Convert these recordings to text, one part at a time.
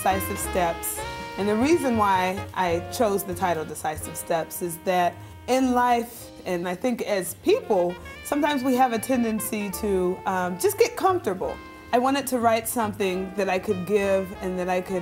Decisive Steps. And the reason why I chose the title Decisive Steps is that in life, and I think as people, sometimes we have a tendency to just get comfortable. I wanted to write something that I could give and that I could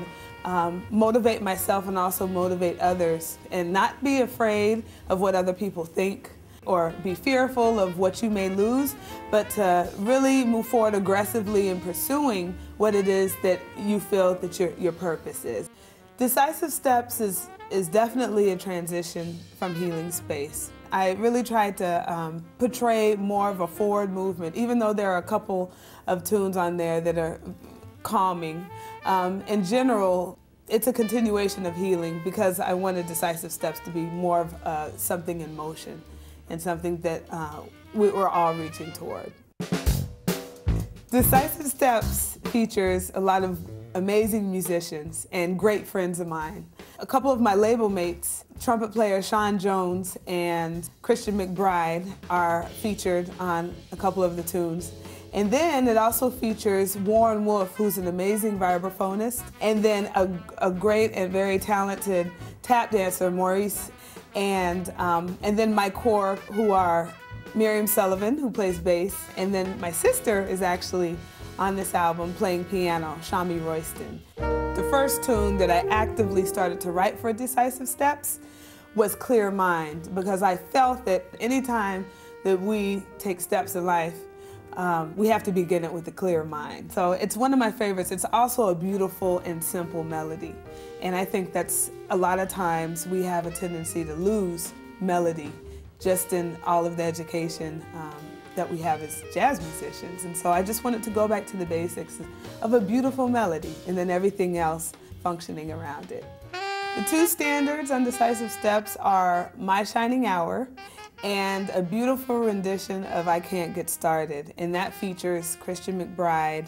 motivate myself and also motivate others, and not be afraid of what other people think or be fearful of what you may lose, but to really move forward aggressively in pursuing what it is that you feel that your purpose is. Decisive Steps is definitely a transition from healing space. I really tried to portray more of a forward movement, even though there are a couple of tunes on there that are calming. In general, it's a continuation of healing because I wanted Decisive Steps to be more of something in motion and something that we're all reaching toward. Decisive Steps features a lot of amazing musicians and great friends of mine. A couple of my label mates, trumpet player Sean Jones and Christian McBride, are featured on a couple of the tunes. And then it also features Warren Wolf, who's an amazing vibraphonist, and then a great and very talented tap dancer, Maurice, and then my core, who are Miriam Sullivan, who plays bass, and then my sister is actually on this album playing piano, Shamie Royston. The first tune that I actively started to write for Decisive Steps was Clear Mind, because I felt that anytime that we take steps in life, we have to begin it with a clear mind. So it's one of my favorites. It's also a beautiful and simple melody. And I think that's a lot of times we have a tendency to lose melody just in all of the education that we have as jazz musicians. And so I just wanted to go back to the basics of a beautiful melody and then everything else functioning around it. The two standards on Decisive Steps are My Shining Hour and a beautiful rendition of I Can't Get Started, and that features Christian McBride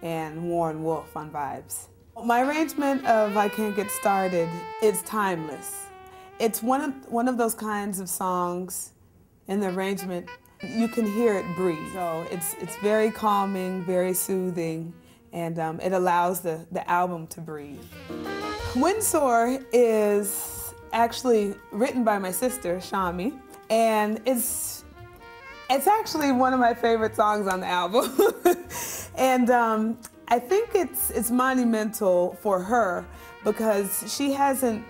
and Warren Wolf on vibes. My arrangement of I Can't Get Started is timeless. It's one of those kinds of songs in the arrangement, you can hear it breathe. So it's very calming, very soothing, and it allows the album to breathe. Windsor is actually written by my sister, Shamie, and it's actually one of my favorite songs on the album. And I think it's monumental for her because she hasn't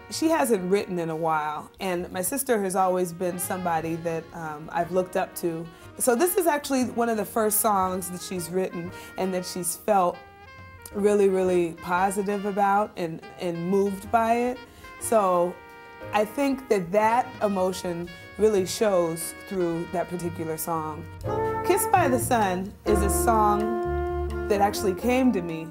written in a while, and my sister has always been somebody that I've looked up to. So this is actually one of the first songs that she's written and that she's felt really, really positive about and moved by it. So I think that emotion really shows through that particular song. Kissed by the Sun is a song that actually came to me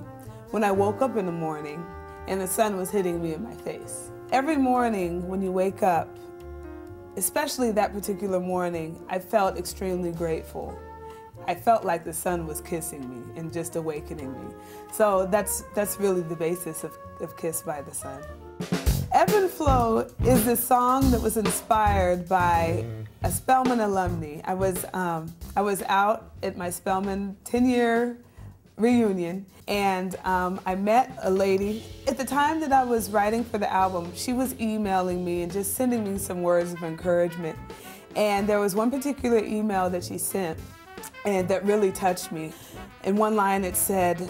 when I woke up in the morning and the sun was hitting me in my face. Every morning when you wake up, especially that particular morning, I felt extremely grateful. I felt like the sun was kissing me and just awakening me. So that's really the basis of Kissed by the Sun. Ebb and Flow is a song that was inspired by a Spelman alumni. I was out at my Spelman 10-year reunion, and I met a lady. At the time that I was writing for the album, she was emailing me and just sending me some words of encouragement. And there was one particular email that she sent and that really touched me. In one line it said,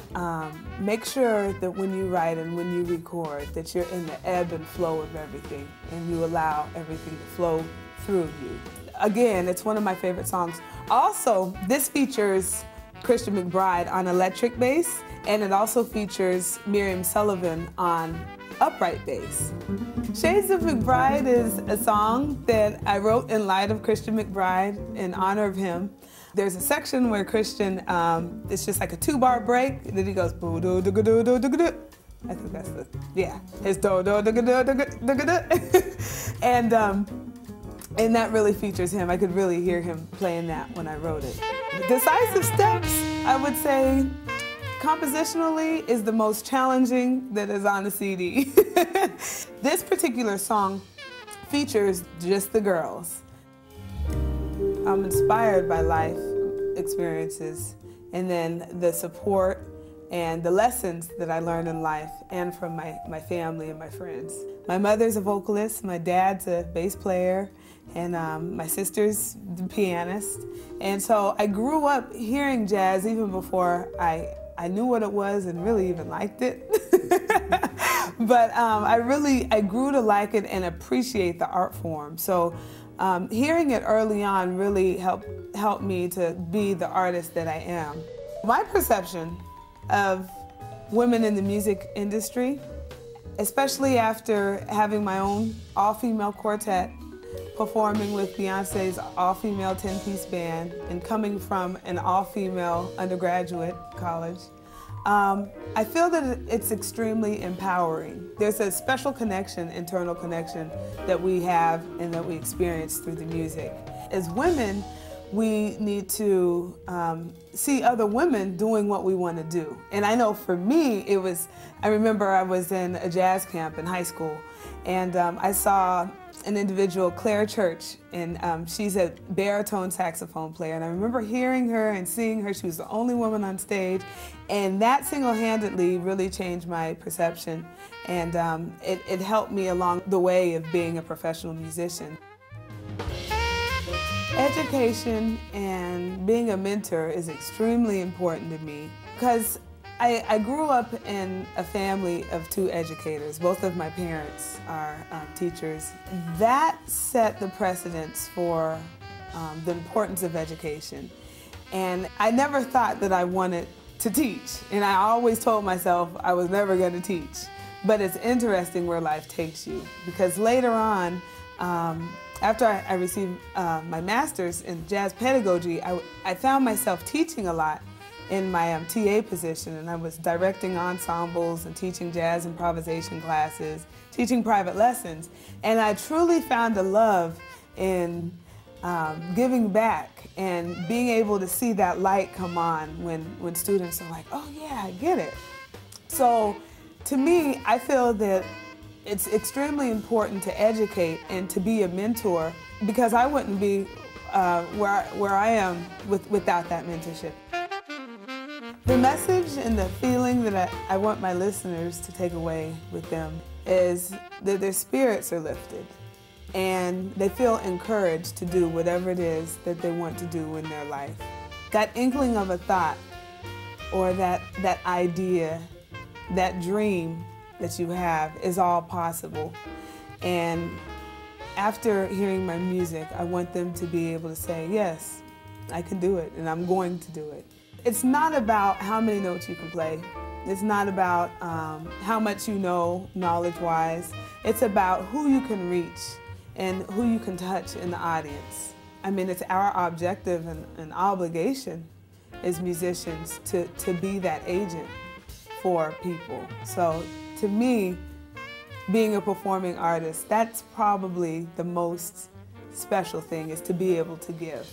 make sure that when you write and when you record that you're in the ebb and flow of everything and you allow everything to flow through you. Again, it's one of my favorite songs. Also, this features Christian McBride on electric bass, and it also features Miriam Sullivan on upright bass. Shades of McBride is a song that I wrote in light of Christian McBride in honor of him. There's a section where Christian, it's just like a 2-bar break, and then he goes boo doo doo doo doo doo doo. I think that's his do do do do do do. And that really features him. I could really hear him playing that when I wrote it. Decisive Steps, I would say, compositionally, is the most challenging that is on the CD. This particular song features just the girls. I'm inspired by life experiences and then the support and the lessons that I learned in life and from my family and my friends. My mother's a vocalist, my dad's a bass player, and my sister's the pianist. And so I grew up hearing jazz even before I knew what it was and really even liked it. But I grew to like it and appreciate the art form. So hearing it early on really helped me to be the artist that I am. My perception of women in the music industry, especially after having my own all-female quartet, performing with Beyonce's all-female 10-piece band, and coming from an all-female undergraduate college, I feel that it's extremely empowering. There's a special connection, internal connection, that we have and that we experience through the music. As women, we need to see other women doing what we want to do. And I know for me, I remember I was in a jazz camp in high school, and I saw an individual, Claire Church, and she's a baritone saxophone player. And I remember hearing her and seeing her. She was the only woman on stage, and that single-handedly really changed my perception, and it helped me along the way of being a professional musician. Education and being a mentor is extremely important to me because I grew up in a family of two educators. Both of my parents are teachers. That set the precedence for the importance of education. And I never thought that I wanted to teach. And I always told myself I was never going to teach. But it's interesting where life takes you, because later on, after I received my master's in jazz pedagogy, I found myself teaching a lot in my TA position, and I was directing ensembles and teaching jazz improvisation classes, teaching private lessons. And I truly found a love in giving back and being able to see that light come on when students are like, oh yeah, I get it. So to me, I feel that it's extremely important to educate and to be a mentor, because I wouldn't be where I am without that mentorship. The message and the feeling that I want my listeners to take away with them is that their spirits are lifted and they feel encouraged to do whatever it is that they want to do in their life. That inkling of a thought or that idea, that dream that you have is all possible. And after hearing my music, I want them to be able to say, yes, I can do it and I'm going to do it. It's not about how many notes you can play. It's not about how much you know knowledge-wise. It's about who you can reach and who you can touch in the audience. I mean, it's our objective and obligation as musicians to be that agent for people. So to me, being a performing artist, that's probably the most special thing, is to be able to give.